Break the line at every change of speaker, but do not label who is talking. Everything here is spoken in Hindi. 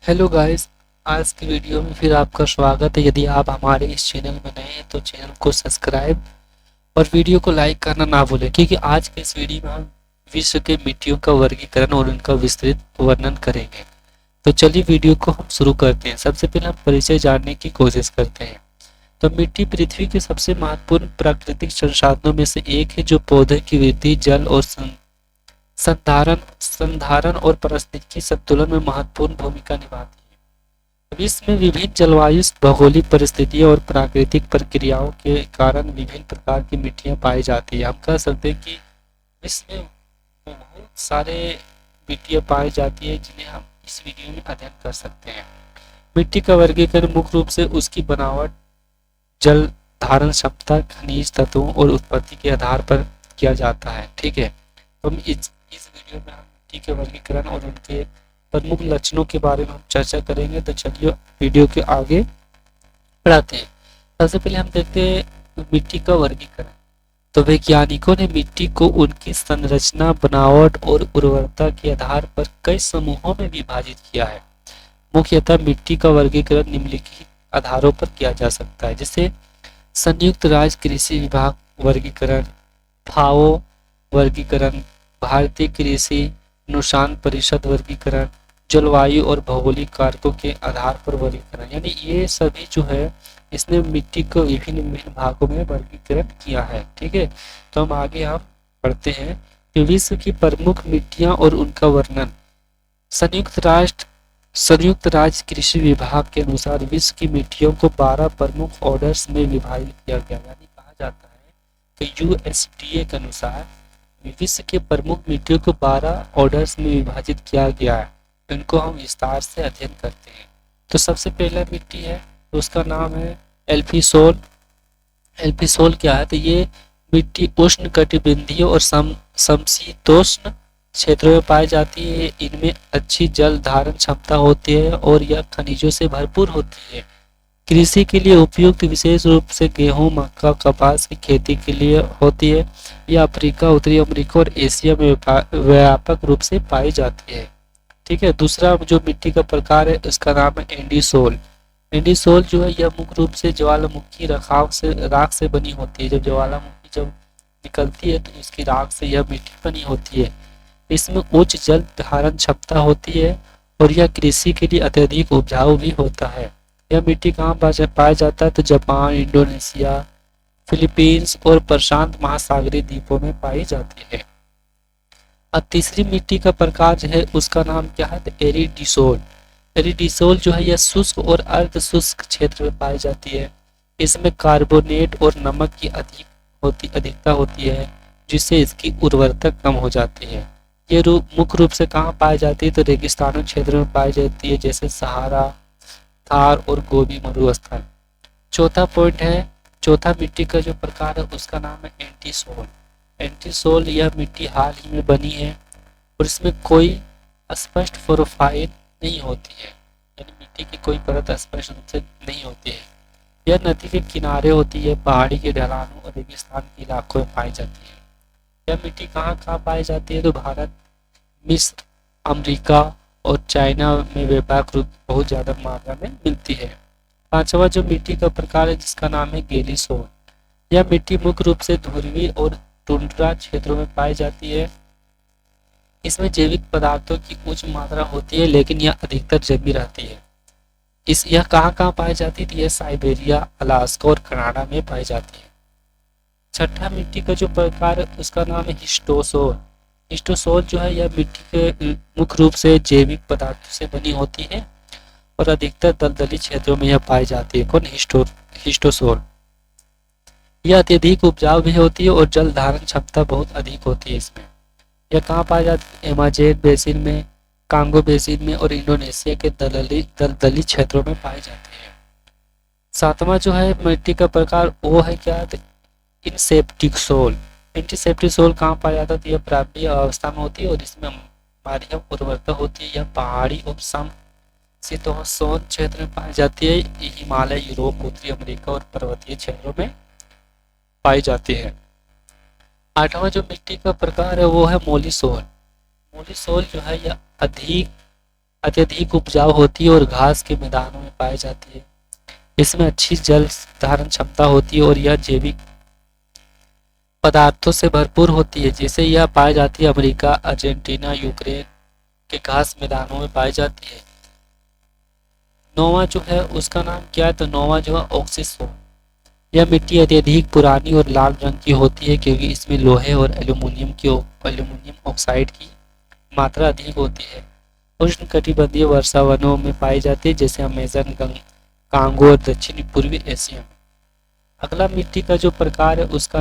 Hello guys. आज की वीडियो में फिर आपका स्वागत है। यदि आप हमारे इस चैनल में नए हैं तो चैनल को सब्सक्राइब और वीडियो को लाइक करना ना भूलें, क्योंकि आज के इस वीडियो में हम विश्व के मिट्टियों का वर्गीकरण और उनका विस्तृत वर्णन करेंगे। तो चलिए वीडियो को हम शुरू करते हैं। सबसे पहले हम परिचय जानने की कोशिश करते हैं। तो मिट्टी पृथ्वी के सबसे महत्वपूर्ण प्राकृतिक संसाधनों में से एक है, जो पौधे की वृद्धि, जल और संधारण संधारण और पारिस्थितिकी संतुलन में महत्वपूर्ण भूमिका निभाती है। विश्व में विभिन्न जलवायु, भौगोलिक परिस्थितियों और प्राकृतिक प्रक्रियाओं के कारण विभिन्न प्रकार की मिट्टियां पाई जाती है। हम कह सकते हैं कि विश्व में बहुत सारे मिट्टियां पाई जाती है, जिन्हें हम इस वीडियो में अध्ययन कर सकते हैं। मिट्टी का वर्गीकरण मुख्य रूप से उसकी बनावट, जल धारण क्षमता, खनिज तत्वों और उत्पत्ति के आधार पर किया जाता है। ठीक है, तो हम इस वीडियो में हम मिट्टी के वर्गीकरण और उनके प्रमुख लक्षणों के बारे में हम चर्चा करेंगे। तो चलिए वीडियो के आगे बढ़ाते हैं। सबसे पहले हम देखते हैं मिट्टी का वर्गीकरण। तो वैज्ञानिकों ने मिट्टी को उनकी संरचना, बनावट और उर्वरता के आधार पर कई समूहों में विभाजित किया है। मुख्यतः मिट्टी का वर्गीकरण निम्नलिखित आधारों पर किया जा सकता है, जैसे संयुक्त राज्य कृषि विभाग वर्गीकरण, फाओ वर्गीकरण, भारतीय कृषि अनुसंधान परिषद वर्गीकरण, जलवायु और भौगोलिक कारकों के आधार पर वर्गीकरण। यानी ये सभी जो है, इसने मिट्टी को विभिन्न विभिन्न भागों में वर्गीकरण किया है। ठीक है, तो हम आगे हम पढ़ते हैं कि विश्व की प्रमुख मिट्टियां और उनका वर्णन। संयुक्त राष्ट्र संयुक्त राज्य कृषि विभाग के अनुसार विश्व की मिट्टियों को 12 प्रमुख ऑर्डर्स में विभाजित किया गया। यानी कहा जाता है कि यूएसडीए के अनुसार विश्व के प्रमुख मिट्टियों को 12 ऑर्डर्स में विभाजित किया गया है। इनको हम विस्तार से अध्ययन करते हैं। तो सबसे पहला मिट्टी है, तो उसका नाम है एल्फीसोल। एल्फीसोल क्या है? तो ये मिट्टी उष्ण कटिबंधीय और समशीतोष्ण क्षेत्रों में पाई जाती है। इनमें अच्छी जल धारण क्षमता होती है और यह खनिजों से भरपूर होती है। कृषि के लिए उपयुक्त विशेष रूप से गेहूं, मक्का, कपास की खेती के लिए होती है। यह अफ्रीका, उत्तरी अमेरिका और एशिया में व्यापक रूप से पाई जाती है। ठीक है, दूसरा जो मिट्टी का प्रकार है उसका नाम है एंडीसोल। एंडीसोल जो है, यह मुख्य रूप से ज्वालामुखी राख से बनी होती है। जब ज्वालामुखी जब निकलती है तो इसकी राख से यह मिट्टी बनी होती है। इसमें उच्च जल धारण क्षमता होती है और यह कृषि के लिए अत्यधिक उपजाऊ भी होता है। यह मिट्टी कहाँ पाया जाता है? तो जापान, इंडोनेशिया, फिलीपींस और प्रशांत महासागरीय द्वीपों में पाई जाती है। अब तीसरी मिट्टी का प्रकार जो है उसका नाम क्या है? तो एरिडिसोल। एरिडिसोल जो है, यह शुष्क और अर्ध शुष्क क्षेत्र में पाई जाती है। इसमें कार्बोनेट और नमक की अधिकता होती है, जिससे इसकी उर्वरता कम हो जाती है। ये मुख्य रूप से कहाँ पाई जाती है? तो रेगिस्तानी क्षेत्र में पाई जाती है, जैसे सहारा, थार और गोबी मरुस्थल। चौथा पॉइंट है, चौथा मिट्टी का जो प्रकार है उसका नाम है एंटीसोल। एंटीसोल यह मिट्टी हाल ही में बनी है और इसमें कोई स्पष्ट प्रोफाइल नहीं होती है। यानी मिट्टी की कोई परत स्पष्ट रूप से नहीं होती है। यह नदी के किनारे होती है, पहाड़ी के ढलानों और रेगिस्तान के इलाकों में पाई जाती है। यह मिट्टी कहाँ कहाँ पाई जाती है? तो भारत, मिस्र, अमेरिका और चाइना में व्यापक रूप बहुत ज्यादा मात्रा में मिलती है। पांचवा जो मिट्टी का प्रकार है जिसका नाम है गेलिसोल। यह मिट्टी मुख्य रूप से ध्रुवीय और टुंड्रा क्षेत्रों में पाई जाती है। इसमें जैविक पदार्थों की उच्च मात्रा होती है, लेकिन यह अधिकतर जमी रहती है। यह कहाँ कहाँ पाई जाती है? यह साइबेरिया, अलास्का और कनाडा में पाई जाती है। छठा मिट्टी का जो प्रकार है उसका नाम है हिस्टोसोल। हिस्टोसोल जो है, यह मिट्टी के मुख्य रूप से जैविक पदार्थों से बनी होती है और अधिकतर दलदली क्षेत्रों में यह पाई जाती है। कौन? हिस्टोसोल। यह अत्यधिक उपजाऊ भी होती है और जल धारण क्षमता बहुत अधिक होती है इसमें। यह कहाँ पाई जाती है? एमाजेन बेसिन में, कांगो बेसिन में और इंडोनेशिया के दलदली क्षेत्रों में पाई जाती है। सातवां जो है मिट्टी का प्रकार वो है क्या? इनसेप्टिक सोल। एंटीसेप्टिक सोल कहाँ पाया जाता है? तो यह प्रारंभिक अवस्था में होती है और इसमें मध्यम उर्वरता होती है। यह पहाड़ी और समशीतोष्ण क्षेत्र में पाई जाती है। हिमालय, यूरोप, उत्तरी अमेरिका और पर्वतीय क्षेत्रों में पाई जाती है। आठवां जो मिट्टी का प्रकार है वो है मोलिसोल। मोलिसोल जो है, यह अधिक अत्यधिक उपजाऊ होती है और घास के मैदानों में पाई जाती है। इसमें अच्छी जल धारण क्षमता होती है और यह जैविक पदार्थों से भरपूर होती है, जिसे यह पाई जाती है अमेरिका, अर्जेंटीना, यूक्रेन के घास मैदानों में पाई जाती है। नोवा जो है उसका नाम क्या है, तो नोवा जो है ऑक्सिस हो। यह मिट्टी अत्यधिक पुरानी और लाल रंग की होती है क्योंकि इसमें लोहे और एल्यूमिनियम ऑक्साइड की मात्रा अधिक होती है। उष्णकटिबंधीय वर्षा वनों में पाई जाती है, जैसे अमेजन, कांगो और दक्षिणी पूर्वी एशिया में। अगला मिट्टी का जो प्रकार है उसका